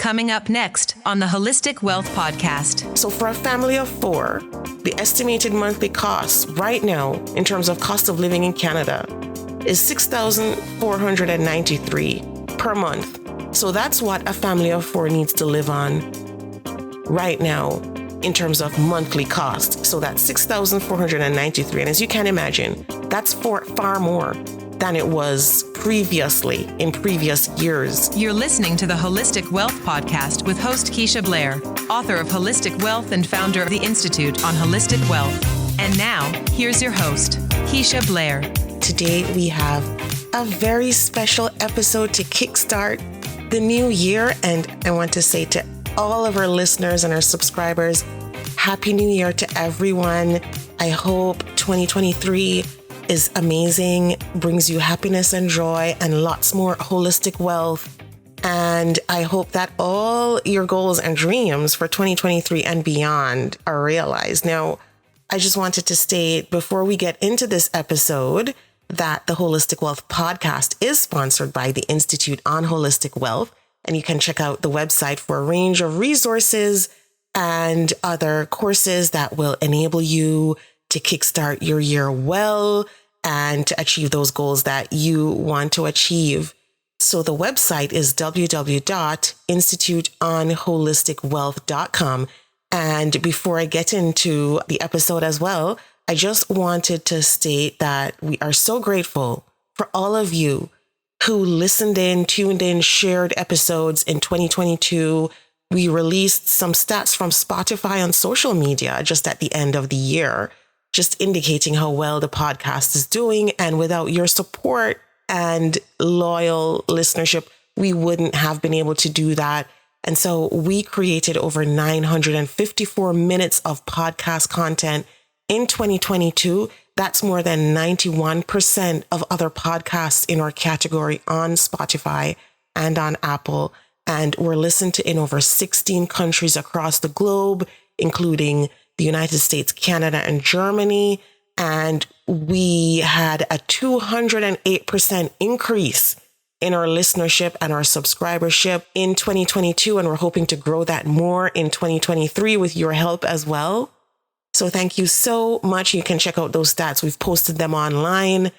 Coming up next on the Holistic Wealth Podcast. So for a family of 4, the estimated monthly cost right now in terms of cost of living in Canada is $6,493 per month. So that's what a family of 4 needs to live on right now in terms of monthly cost. So that's $6,493. And as you can imagine, that's far more than it was previously in previous years. You're listening to the Holistic Wealth Podcast with host Keisha Blair, author of Holistic Wealth and founder of the Institute on Holistic Wealth. And now, here's your host, Keisha Blair. Today, we have a very special episode to kickstart the new year. And I want to say to all of our listeners and our subscribers, Happy New Year to everyone. I hope 2023 is amazing, brings you happiness and joy and lots more holistic wealth. And I hope that all your goals and dreams for 2023 and beyond are realized. Now, I just wanted to state before we get into this episode that the Holistic Wealth Podcast is sponsored by the Institute on Holistic Wealth. And you can check out the website for a range of resources and other courses that will enable you to kickstart your year well and to achieve those goals that you want to achieve. So the website is www.instituteonholisticwealth.com. And before I get into the episode as well, I just wanted to state that we are so grateful for all of you who listened in, tuned in, shared episodes in 2022. We released some stats from Spotify on social media just at the end of the year, just indicating how well the podcast is doing. And without your support and loyal listenership, we wouldn't have been able to do that. And so we created over 954 minutes of podcast content in 2022. That's more than 91% of other podcasts in our category on Spotify and on Apple. And we're listened to in over 16 countries across the globe, including the United States, Canada, and Germany. And we had a 208% increase in our listenership and our subscribership in 2022. And we're hoping to grow that more in 2023 with your help as well. So thank you so much. You can check out those stats. We've posted them online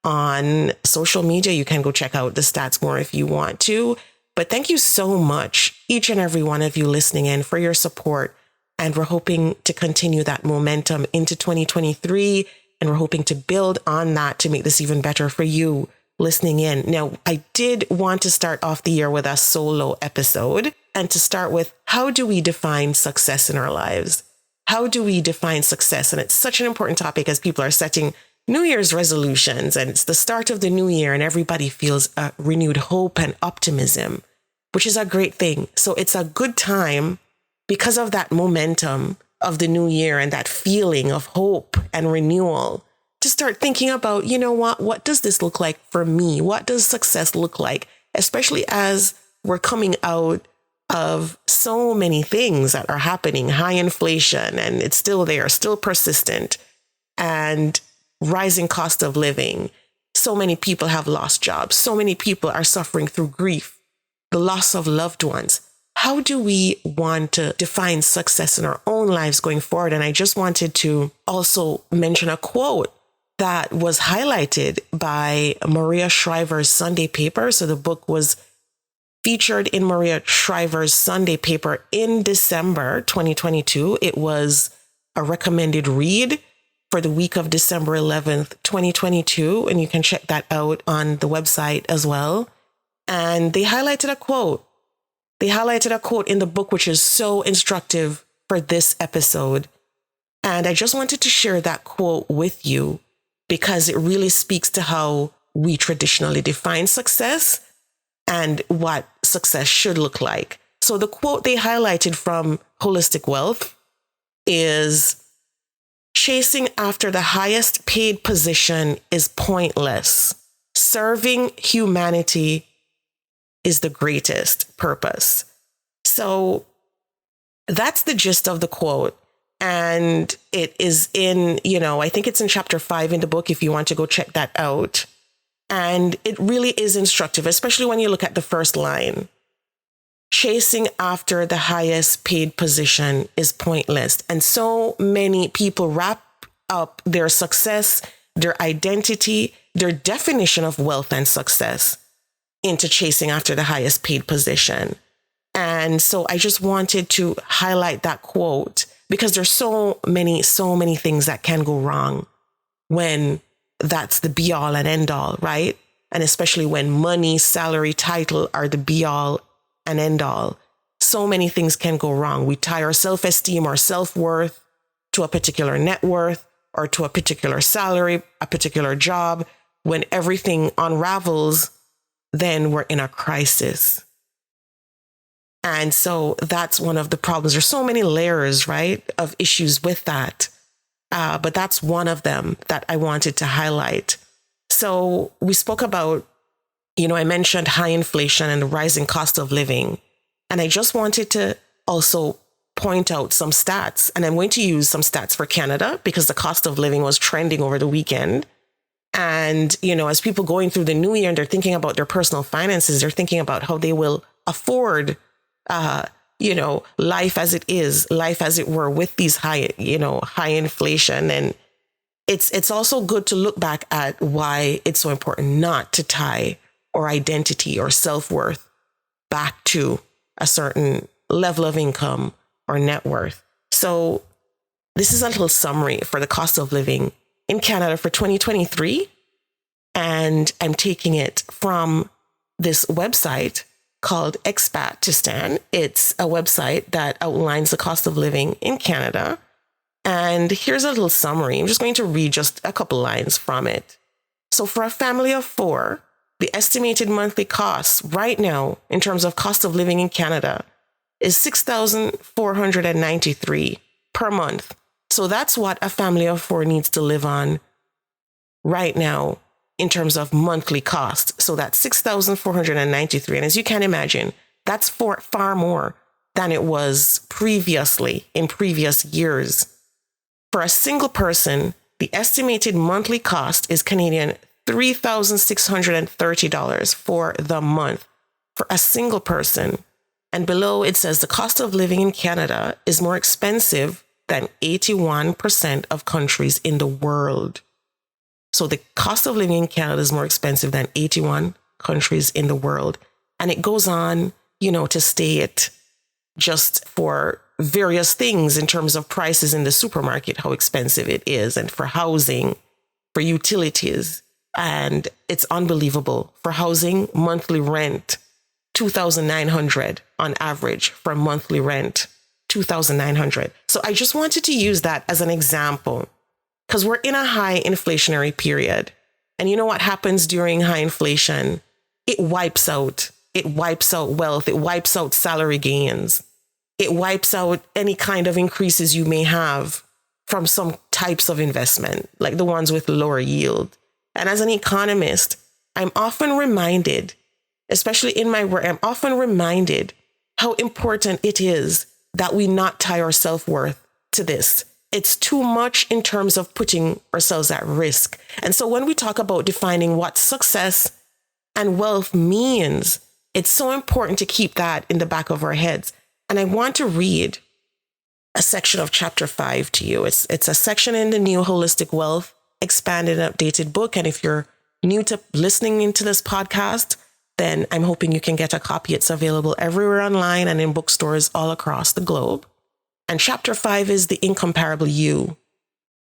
on social media. You can go check out the stats more if you want to. But thank you so much, each and every one of you listening in, for your support. And we're hoping to continue that momentum into 2023. And we're hoping to build on that to make this even better for you listening in. Now, I did want to start off the year with a solo episode and to start with, how do we define success in our lives? How do we define success? And it's such an important topic as people are setting New Year's resolutions, and it's the start of the new year and everybody feels a renewed hope and optimism, which is a great thing. So it's a good time because of that momentum of the new year and that feeling of hope and renewal to start thinking about, you know what does this look like for me? What does success look like? Especially as we're coming out of so many things that are happening, high inflation, and it's still there, still persistent, and rising cost of living. So many people have lost jobs. So many people are suffering through grief, the loss of loved ones. How do we want to define success in our own lives going forward? And I just wanted to also mention a quote that was highlighted by Maria Shriver's Sunday paper. So the book was featured in Maria Shriver's Sunday paper in December 2022. It was a recommended read for the week of December 11th, 2022. And you can check that out on the website as well. And they highlighted a quote. They highlighted a quote in the book, which is so instructive for this episode. And I just wanted to share that quote with you because it really speaks to how we traditionally define success and what success should look like. So the quote they highlighted from Holistic Wealth is, "Chasing after the highest paid position is pointless. Serving humanity is the greatest purpose." So that's the gist of the quote. And it is in, I think it's in chapter 5 in the book, if you want to go check that out. And it really is instructive, especially when you look at the first line. chasing after the highest paid position is pointless. And so many people wrap up their success, their identity, their definition of wealth and success into chasing after the highest paid position. And so I just wanted to highlight that quote because there's so many things that can go wrong when that's the be all and end all, right? And especially when money, salary, title are the be all and end all. So many things can go wrong. We tie our self-esteem or self-worth to a particular net worth or to a particular salary, a particular job. When everything unravels, then we're in a crisis. And so that's one of the problems. There's so many layers, right, of issues with that. But that's one of them that I wanted to highlight. So we spoke about, I mentioned high inflation and the rising cost of living. And I just wanted to also point out some stats. And I'm going to use some stats for Canada because the cost of living was trending over the weekend. And, as people going through the new year and they're thinking about their personal finances, they're thinking about how they will afford, life as it is, life as it were with these high inflation. And it's also good to look back at why it's so important not to tie our identity or self-worth back to a certain level of income or net worth. So this is a little summary for the cost of living in Canada for 2023. And I'm taking it from this website called Expatistan. It's a website that outlines the cost of living in Canada. And here's a little summary. I'm just going to read just a couple lines from it. So for a family of 4, the estimated monthly costs right now in terms of cost of living in Canada is $6,493 per month. So that's what a family of 4 needs to live on right now in terms of monthly cost. So that's $6,493. And as you can imagine, that's far more than it was previously in previous years. For a single person, the estimated monthly cost is Canadian $3,630 for the month for a single person. And below it says the cost of living in Canada is more expensive than 81% of countries in the world. So the cost of living in Canada is more expensive than 81 countries in the world. And it goes on, to state just for various things in terms of prices in the supermarket, how expensive it is, and for housing, for utilities. And it's unbelievable. For housing, monthly rent, $2,900 on average for monthly rent, $2,900. So I just wanted to use that as an example because we're in a high inflationary period. And you know what happens during high inflation? It wipes out wealth. It wipes out salary gains. It wipes out any kind of increases you may have from some types of investment, like the ones with lower yield. And as an economist, I'm often reminded, especially in my work, I'm often reminded how important it is that we not tie our self-worth to this. It's too much in terms of putting ourselves at risk. And so when we talk about defining what success and wealth means, it's so important to keep that in the back of our heads. And I want to read a section of chapter 5 to you. It's a section in the new Holistic Wealth Expanded and Updated book. And if you're new to listening into this podcast, then I'm hoping you can get a copy. It's available everywhere online and in bookstores all across the globe. And chapter 5 is the incomparable you.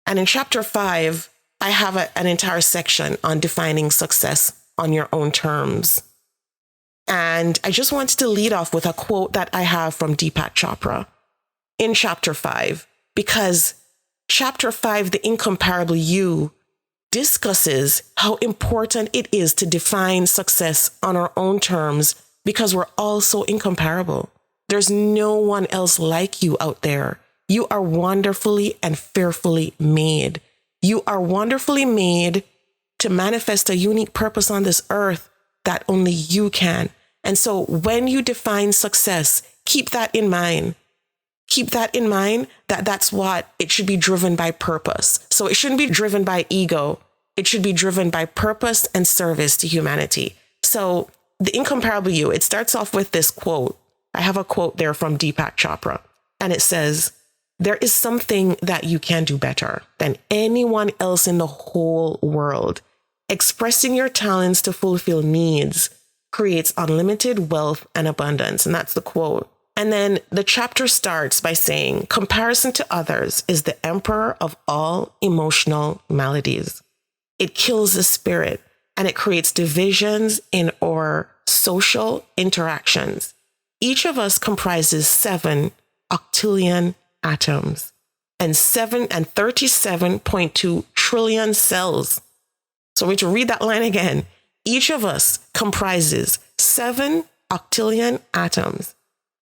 And in chapter 5, I have an entire section on defining success on your own terms. And I just wanted to lead off with a quote that I have from Deepak Chopra in chapter 5, because chapter 5, the incomparable you, discusses how important it is to define success on our own terms because we're all so incomparable. There's no one else like you out there. You are wonderfully and fearfully made. You are wonderfully made to manifest a unique purpose on this earth that only you can. And so when you define success, keep that in mind. Keep that in mind that that's what it should be driven by purpose. So it shouldn't be driven by ego. It should be driven by purpose and service to humanity. So the incomparable you, it starts off with this quote. I have a quote there from Deepak Chopra, and it says, "There is something that you can do better than anyone else in the whole world. Expressing your talents to fulfill needs creates unlimited wealth and abundance." And that's the quote. And then the chapter starts by saying, "Comparison to others is the emperor of all emotional maladies. It kills the spirit and it creates divisions in our social interactions. Each of us comprises 7 octillion atoms and 37.2 trillion cells." So we need to read that line again. Each of us comprises 7 octillion atoms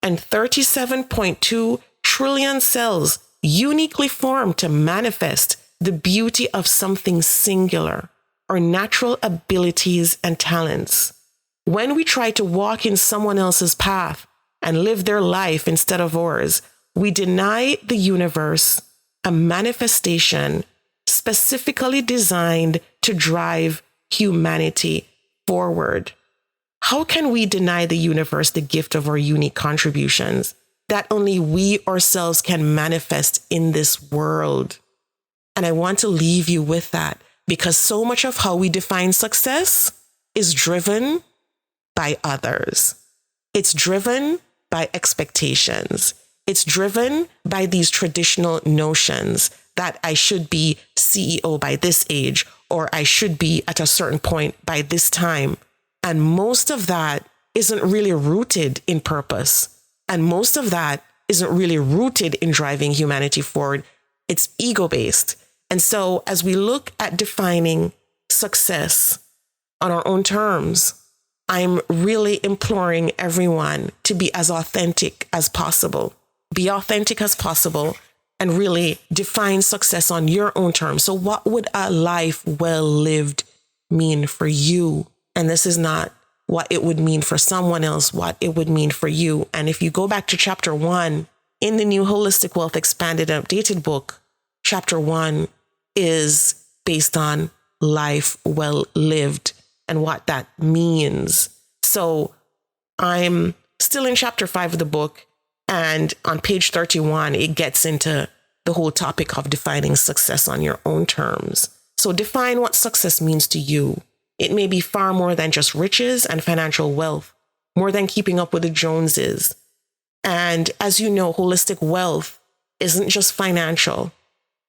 and 37.2 trillion cells uniquely formed to manifest the beauty of something singular, or natural abilities and talents. When we try to walk in someone else's path and live their life instead of ours, we deny the universe a manifestation specifically designed to drive humanity forward. How can we deny the universe the gift of our unique contributions that only we ourselves can manifest in this world? And I want to leave you with that, because so much of how we define success is driven by others. It's driven by expectations. It's driven by these traditional notions that I should be CEO by this age, or I should be at a certain point by this time. And most of that isn't really rooted in purpose. And most of that isn't really rooted in driving humanity forward. It's ego-based. And so as we look at defining success on our own terms, I'm really imploring everyone to be as authentic as possible. Be authentic as possible and really define success on your own terms. So what would a life well lived mean for you? And this is not what it would mean for someone else, what it would mean for you. And if you go back to chapter 1 in the new Holistic Wealth Expanded and Updated book, chapter 1 is based on life well lived and what that means. So I'm still in chapter 5 of the book, and on page 31, it gets into the whole topic of defining success on your own terms. So define what success means to you. It may be far more than just riches and financial wealth, more than keeping up with the Joneses. And as you know, holistic wealth isn't just financial.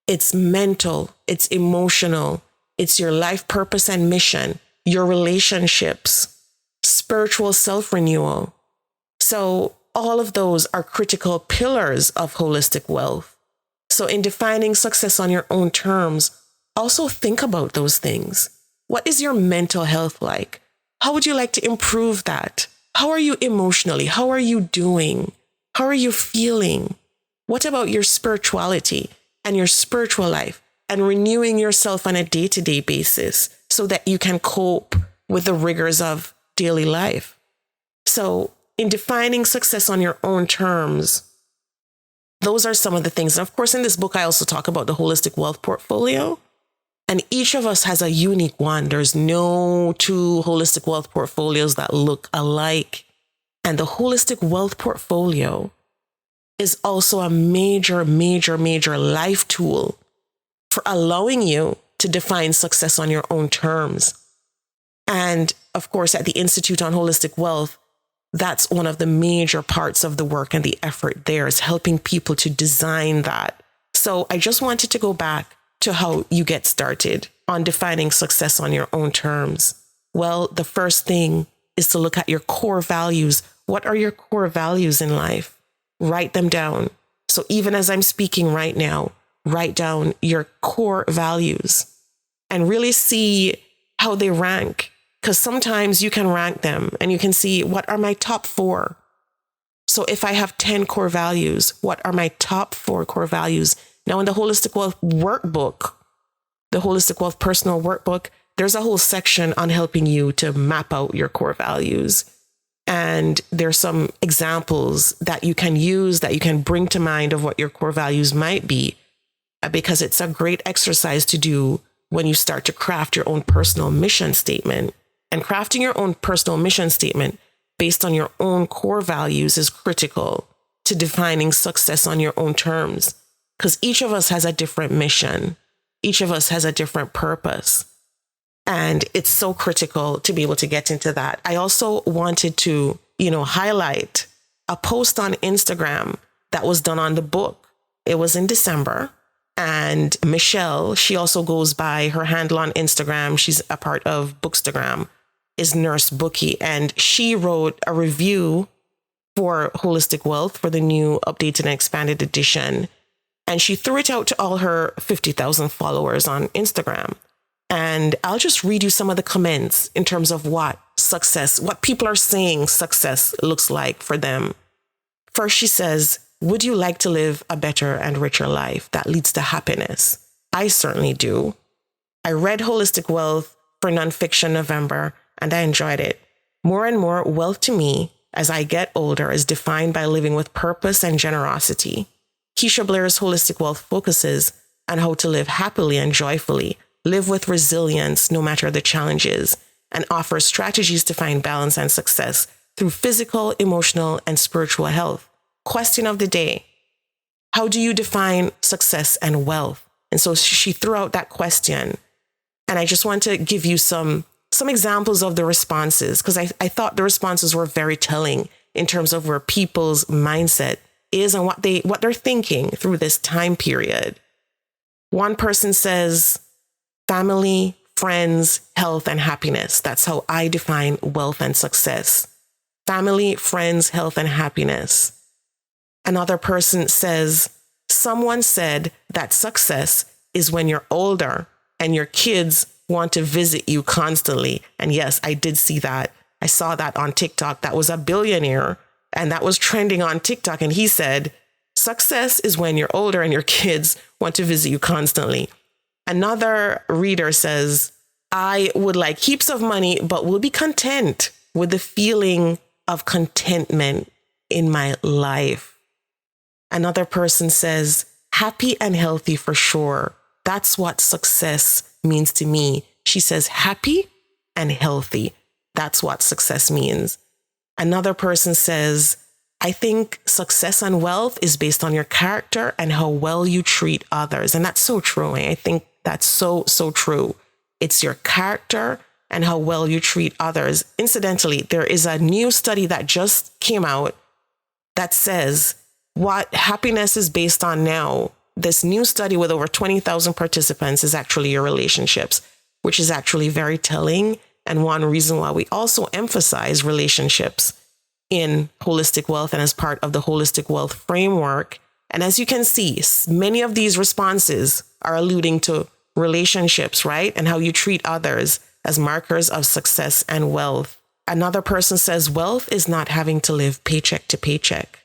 It's mental, it's emotional, it's your life purpose and mission, your relationships, spiritual self-renewal. So all of those are critical pillars of holistic wealth. So in defining success on your own terms, also think about those things. What is your mental health like? How would you like to improve that? How are you emotionally? How are you doing? How are you feeling? What about your spirituality and your spiritual life, and renewing yourself on a day-to-day basis so that you can cope with the rigors of daily life? So in defining success on your own terms, those are some of the things. And of course, in this book, I also talk about the holistic wealth portfolio. And each of us has a unique one. There's no 2 holistic wealth portfolios that look alike. And the holistic wealth portfolio is also a major life tool for allowing you to define success on your own terms. And of course, at the Institute on Holistic Wealth, that's one of the major parts of the work, and the effort there is helping people to design that. So I just wanted to go back to how you get started on defining success on your own terms. Well, the first thing is to look at your core values. What are your core values in life? Write them down. So even as I'm speaking right now, write down your core values and really see how they rank. Because sometimes you can rank them and you can see, what are my top 4? So if I have 10 core values, what are my top 4 core values? Now, in the Holistic Wealth workbook, the Holistic Wealth personal workbook, there's a whole section on helping you to map out your core values. And there's some examples that you can use, that you can bring to mind of what your core values might be, because it's a great exercise to do when you start to craft your own personal mission statement. And crafting your own personal mission statement based on your own core values is critical to defining success on your own terms, because each of us has a different mission. Each of us has a different purpose. And it's so critical to be able to get into that. I also wanted to, highlight a post on Instagram that was done on the book. It was in December. And Michelle, she also goes by her handle on Instagram. She's a part of Bookstagram, is Nurse Bookie. And she wrote a review for Holistic Wealth for the new updated and expanded edition. And she threw it out to all her 50,000 followers on Instagram. And I'll just read you some of the comments in terms of what people are saying success looks like for them. First, she says, would you like to live a better and richer life that leads to happiness? I certainly do. I read Holistic Wealth for Nonfiction November, and I enjoyed it. More and more, wealth to me, as I get older, is defined by living with purpose and generosity. Keisha Blair's Holistic Wealth focuses on how to live happily and joyfully, live with resilience no matter the challenges, and offers strategies to find balance and success through physical, emotional, and spiritual health. Question of the day: how do you define success and wealth? And so she threw out that question. And I just want to give you some examples of the responses, because I thought the responses were very telling in terms of where people's mindset is and what they're thinking through this time period. One person says, family, friends, health, and happiness. That's how I define wealth and success. Family, friends, health, and happiness. Another person says, someone said that success is when you're older and your kids want to visit you constantly. And yes, I did see that. I saw that on TikTok. That was a billionaire, and that was trending on TikTok. And he said, success is when you're older and your kids want to visit you constantly. Another reader says, I would like heaps of money, but will be content with the feeling of contentment in my life. Another person says, happy and healthy for sure. That's what success means to me. She says, happy and healthy. That's what success means. Another person says, I think success and wealth is based on your character and how well you treat others. And that's so true. I think that's so true. It's your character and how well you treat others. Incidentally, there is a new study that just came out that says what happiness is based on now. This new study with over 20,000 participants is actually your relationships, which is actually very telling. And one reason why we also emphasize relationships in Holistic Wealth and as part of the Holistic Wealth framework. And as you can see, many of these responses are alluding to relationships, right? And how you treat others as markers of success and wealth. Another person says wealth is not having to live paycheck to paycheck.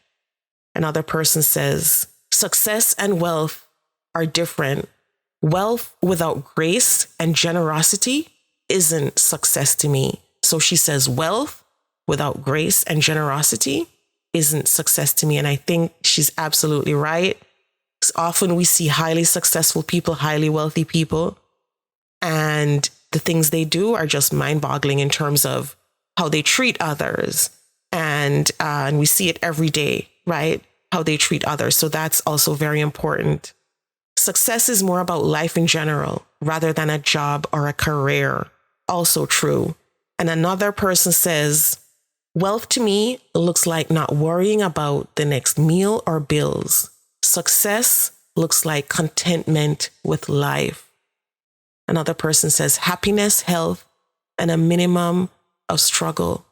Another person says success and wealth are different. Wealth without grace and generosity isn't success to me. So she says wealth without grace and generosity isn't success to me. And I think she's absolutely right. Often we see highly successful people, highly wealthy people, and the things they do are just mind-boggling in terms of how they treat others. And we see it every day, right? How they treat others. So that's also very important. Success is more about life in general rather than a job or a career. Also true. And another person says, wealth to me looks like not worrying about the next meal or bills. Success looks like contentment with life. Another person says happiness, health, and a minimum of struggle.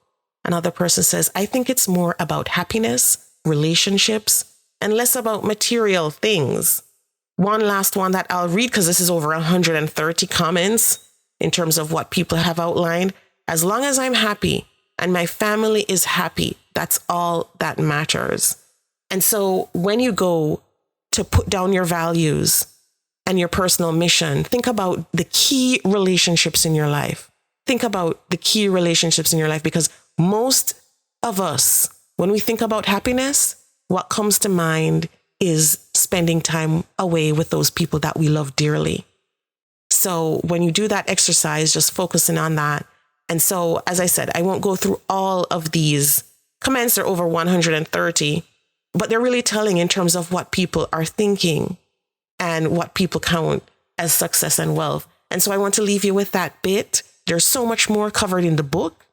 Another person says, I think it's more about happiness, relationships, and less about material things. One last one that I'll read, because this is over 130 comments in terms of what people have outlined. As long as I'm happy and my family is happy, that's all that matters. And so when you go to put down your values and your personal mission, think about the key relationships in your life. Think about the key relationships in your life, because most of us, when we think about happiness, what comes to mind is spending time away with those people that we love dearly. So when you do that exercise, just focusing on that And so, as I said, I won't go through all of these comments. There are over 130, but they're really telling in terms of what people are thinking and what people count as success and wealth. And so I want to leave you with that bit. There's so much more covered in the book.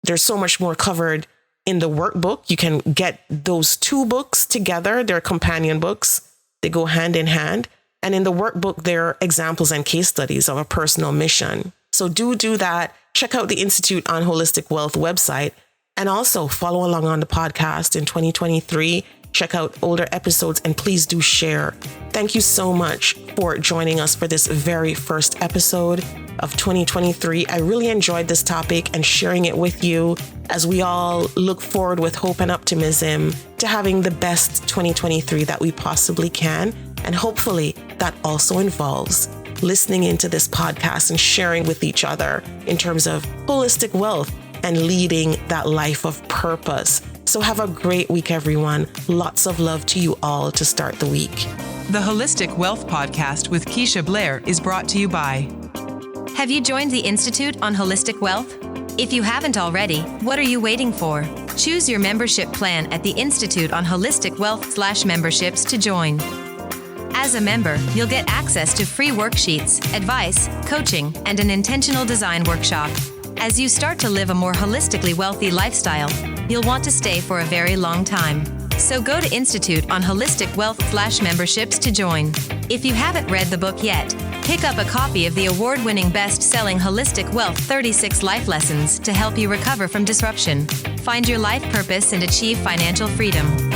There's so much more covered in the workbook. You can get those two books together. They're companion books. They go hand in hand. And in the workbook, there are examples and case studies of a personal mission. So do that. Check out the Institute on Holistic Wealth website, and also follow along on the podcast in 2023. Check out older episodes, and please do share. Thank you so much for joining us for this very first episode of 2023. I really enjoyed this topic and sharing it with you as we all look forward with hope and optimism to having the best 2023 that we possibly can. And hopefully that also involves listening into this podcast and sharing with each other in terms of holistic wealth and leading that life of purpose. So have a great week, everyone. Lots of love to you all to start the week. The Holistic Wealth Podcast with Keisha Blair is brought to you by... Have you joined the Institute on Holistic Wealth? If you haven't already, what are you waiting for? Choose your membership plan at the Institute on Holistic Wealth/memberships to join. As a member, you'll get access to free worksheets, advice, coaching, and an intentional design workshop. As you start to live a more holistically wealthy lifestyle, you'll want to stay for a very long time. So go to Institute on Holistic Wealth/memberships to join. If you haven't read the book yet, pick up a copy of the award-winning best-selling Holistic Wealth 36 Life Lessons to help you recover from disruption, find your life purpose, and achieve financial freedom.